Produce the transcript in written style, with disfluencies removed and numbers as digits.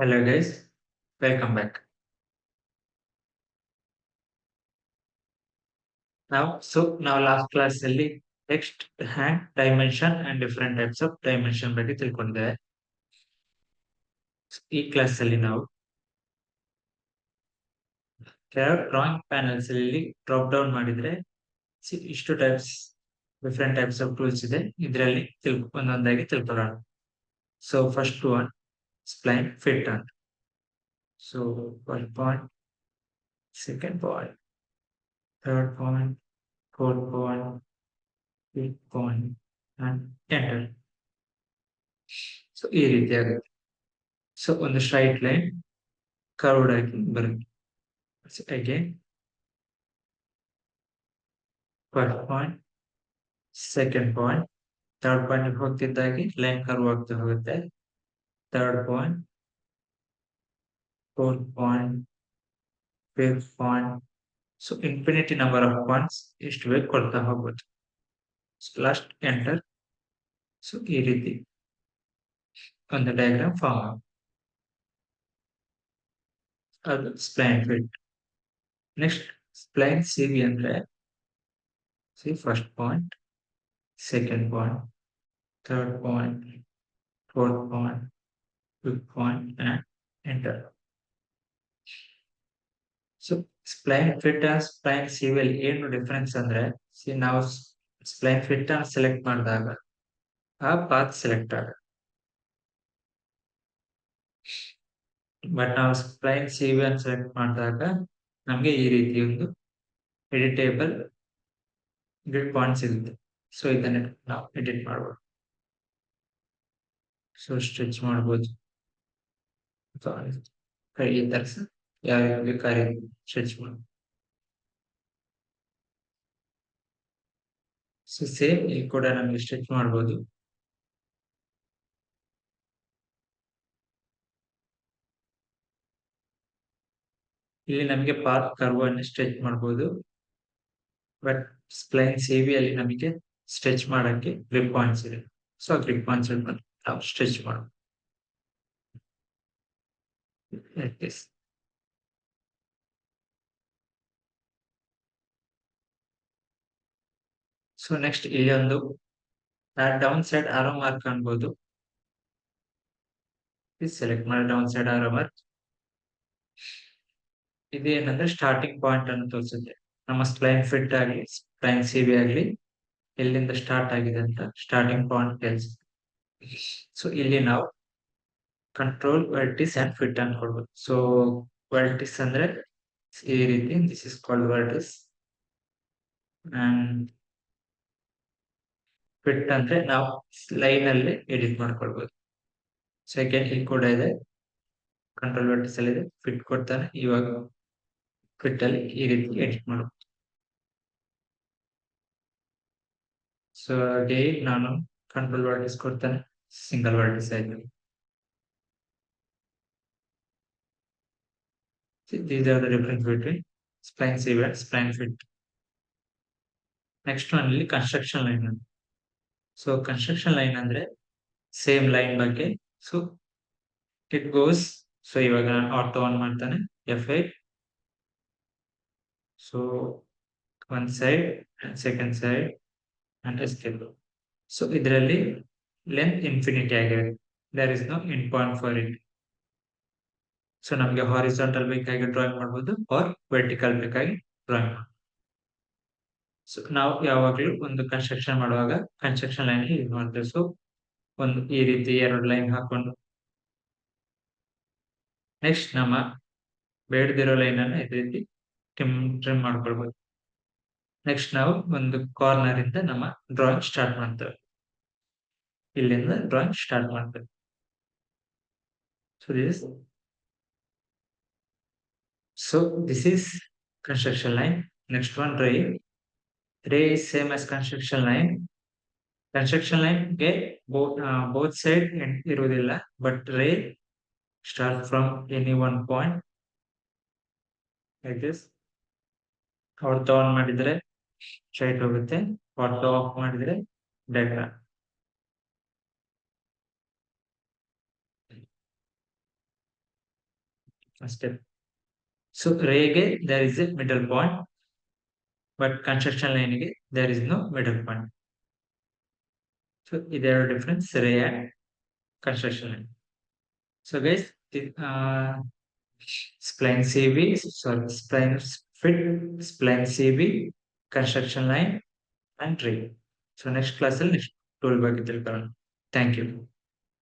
Hello guys, welcome back. Now last class ಅಲ್ಲಿ text, hand, dimension and different types of dimension ಬಗ್ಗೆ ತಿಳ್ಕೊಂಡಿದ್ದೇವೆ. ಈ class ಅಲ್ಲಿ ನಾವು ಕೆಲವು ಡ್ರಾಯಿಂಗ್ ಪ್ಯಾನಲ್ಸ್ ಅಲ್ಲಿ ಡ್ರಾಪ್ ಡೌನ್ ಮಾಡಿದ್ರೆ ಇಷ್ಟು ಡಿಫರೆಂಟ್ ಟೈಪ್ಸ್ ಆಫ್ ಟೂಲ್ಸ್ ಇದೆ. ಇದರಲ್ಲಿ ಒಂದೊಂದಾಗಿ ತಿಳ್ಕೊಳ್ಳೋಣ. So first one spline fit ಅಂತ. So one point, second point, third point, fourth point, fifth point and enter. So ಈ ರೀತಿ ಆಗುತ್ತೆ. ಸೊ ಒಂದು ಸ್ಟ್ರೈಟ್ ಲೈನ್ ಕರ್ವ್ಡ್ ಆಗಿ ಬರುತ್ತೆ. Again first point, second point, third point ಹೋಗ್ತಿದ್ದಾಗಿ ಲೈನ್ ಕರ್ವ್ ಆಗ್ತಾ ಹೋಗುತ್ತೆ. Third point, fourth point, fifth point. So infinity number of points ಇಷ್ಟು ಬೇಕು ಕೊಡ್ತಾ ಹೋಗ್ಬೋದು. Last enter. ಸೊ ಈ ರೀತಿ ಒಂದು ಡಯಾಗ್ರಾಮ್ ಫಾರ್ಮ್ ಅದು spline fit. Next spline C V ಅಂದ್ರೆ first point, second point, third point, fourth point, fifth point and enter. So spline fit and spline C V ಅಲ್ಲಿ ಏನು ಡಿಫರೆನ್ಸ್ ಅಂದ್ರೆ, ನಾವು spline fit ಅನ್ನು ಸೆಲೆಕ್ಟ್ ಮಾಡಿದಾಗ ಆ path select ಆಗ, but ನಾವು ಸ್ಪ್ಲೈನ್ ಸಿ ವಿ ಅನ್ನು ಸೆಲೆಕ್ಟ್ ಮಾಡಿದಾಗ ನಮಗೆ ಈ ರೀತಿ ಒಂದು ಎಡಿಟೇಬಲ್ ಗ್ರಿಡ್ ಪಾಯಿಂಟ್ ಸಿಗುತ್ತೆ. ಸೊ ಇದನ್ನ ನಾವು ಎಡಿಟ್ ಮಾಡ್ಬೋದು. ಸೊ ಸ್ಟ್ರೆಚ್ ಮಾಡ್ಬೋದು, ಈ ತರ ಯಾವ ಬೇಕಾದ್ರೆ ಸ್ಟ್ರೆಚ್ ಮಾಡ್ಬೋದು. ಸೊ ಸೇಮ್ ಇಲ್ಲಿ ಕೂಡ ನಮಗೆ ಸ್ಟ್ರೆಚ್ ಮಾಡ್ಬೋದು. ಇಲ್ಲಿ ನಮಗೆ ಪಾತ್ ಕರ್ವ್ ಅನ್ನು ಸ್ಟ್ರೆಚ್ ಮಾಡ್ಬೋದು. ಬಟ್ ಸ್ಪ್ಲೈನ್ ಸಿ ವಿ ಅಲ್ಲಿ ನಮಗೆ ಸ್ಟ್ರೆಚ್ ಮಾಡಕ್ಕೆ ಗ್ರಿಪ್ ಪಾಯಿಂಟ್ಸ್ ಇದೆ. ಸೊ ಆ ಗ್ರಿಪ್ ಪಾಯಿಂಟ್ಸ್ ನಾವು ಸ್ಟ್ರೆಚ್ ಮಾಡ್ಬೋದು. ಸೊ ನೆಕ್ಸ್ಟ್ ಇಲ್ಲಿ ಒಂದು ಡೌನ್ ಸೈಡ್ ಆರೋ ಮಾರ್ಕ್ ಕಾಣ್ಬೋದು. ಸೆಲೆಕ್ಟ್ ಮಾಡಿ ಡೌನ್ ಸೈಡ್ ಆರೋ ಮಾರ್ಕ್. ಇದೇನಂದ್ರೆ ಸ್ಟಾರ್ಟಿಂಗ್ ಪಾಯಿಂಟ್ ಅನ್ನು ತೋರಿಸುತ್ತೆ. ನಮ್ಮ ಸ್ಪ್ಲೈನ್ ಫಿಟ್ ಆಗಲಿ ಸ್ಪ್ಲೈನ್ ಸಿ ವಿ ಆಗಲಿ ಎಲ್ಲಿಂದ ಸ್ಟಾರ್ಟ್ ಆಗಿದೆ ಅಂತ ಸ್ಟಾರ್ಟಿಂಗ್ ಪಾಯಿಂಟ್ ತಿಳಿಸುತ್ತೆ. ಸೊ ಇಲ್ಲಿ ನಾವು ಕಂಟ್ರೋಲ್ ವರ್ಟಿಸ್ ಅಂಡ್ ಫಿಟ್ ಅನ್ನು ಕೊಡ್ಬೋದು. ಸೊ ವರ್ಟಿಸ್ ಅಂದ್ರೆ ಈ ರೀತಿ, this is called vertex. And fit ಅಂದ್ರೆ ನಾವು ಲೈನ್ ಅಲ್ಲಿ ಎಡಿಟ್ ಮಾಡ್ಕೊಳ್ಬೋದು. ಸೆಕೆಂಡ್ ಇಲ್ಲಿ ಕೂಡ ಇದೆ, ಕಂಟ್ರೋಲ್ ವರ್ಟಿಸ್ ಅಲ್ಲಿ ಇದೆ, ಫಿಟ್ ಕೊಡ್ತಾನೆ. ಇವಾಗ ಫಿಟ್ ಅಲ್ಲಿ ಈ ರೀತಿ ಎಡಿಟ್ ಮಾಡಬಹುದು. ಸೊ ಅಗೇನ್ ನಾನು ಕಂಟ್ರೋಲ್ ವರ್ಟಿಸ್ ಕೊಡ್ತಾನೆ, ಸಿಂಗಲ್ ವರ್ಟಿಸ್ ಆಯ್ತು. These are the difference between spline sieve and spline fit. Next one ಇಲ್ಲಿ ಕನ್ಸ್ಟ್ರಕ್ಷನ್ ಲೈನ್ ಅಂತ. ಸೊ ಕನ್ಸ್ಟ್ರಕ್ಷನ್ ಲೈನ್ ಅಂದ್ರೆ ಸೇಮ್ ಲೈನ್ ಬಗ್ಗೆ. ಸೊ ಇಟ್ ಗೋಸ್, ಸೊ ಇವಾಗ ಆಟೋ ಆನ್ ಮಾಡ್ತಾನೆ, F8. So one side and second side and escape. So ಇದರಲ್ಲಿ length infinity ಆಗಿದೆ. There is no end point for it. So ನಮಗೆ horizontal ಬೇಕಾಗಿ drawing ಮಾಡ್ಬೋದು or vertical ಬೇಕಾಗಿ drawing ಮಾಡ್ಬೋದು. So ನಾವು ಯಾವಾಗಲೂ ಒಂದು ಕನ್ಸ್ಟ್ರಕ್ಷನ್ ಮಾಡುವಾಗ ಕನ್ಸ್ಟ್ರಕ್ಷನ್ ಲೈನ್ ಯೂಸ್ ಮಾಡ್ತೇವೆ. ಸೊ ಒಂದು ಈ ರೀತಿ ಎರಡು ಲೈನ್ ಹಾಕೊಂಡು ನೆಕ್ಸ್ಟ್ ನಮ್ಮ ಬೇಡದಿರೋ ಲೈನ್ ಅನ್ನು ಇದೇ ರೀತಿ ಟ್ರಿಮ್ ಮಾಡ್ಕೊಳ್ಬಹುದು. ನೆಕ್ಸ್ಟ್ ನಾವು ಒಂದು ಕಾರ್ನರ್ ಇಂದ ನಮ್ಮ ಡ್ರಾಯಿಂಗ್ ಸ್ಟಾರ್ಟ್ ಮಾಡ್ತೇವೆ. ಇಲ್ಲಿಂದ ಡ್ರಾಯಿಂಗ್ ಸ್ಟಾರ್ಟ್ ಮಾಡ್ತೇವೆ. So this is construction line. Next one ರೇ. ರೇ is same as construction line. Construction line ಗೆ ಬೋತ್ ಸೈಡ್ ಇರುವುದಿಲ್ಲ, ಬಟ್ ರೇ start from any one point like this. Auto on ಮಾಡಿದ್ರೆ ಸ್ಟ್ರೈಟ್ ಹೋಗುತ್ತೆ, ಆಟೋ ಆಫ್ ಮಾಡಿದ್ರೆ diagram. step. So ರೇಗೆ there is a middle point, but construction line ಗೆ there is no middle point. So ಇದೆರಡು difference ರೇ and construction line. So guys, spline CV, sorry, spline fit, spline CV, construction line and ray. So next class ಅಲ್ಲಿ next tool ಬಗ್ಗೆ ತಿಳ್ಕೊಳ್ಳೋಣ. Thank you.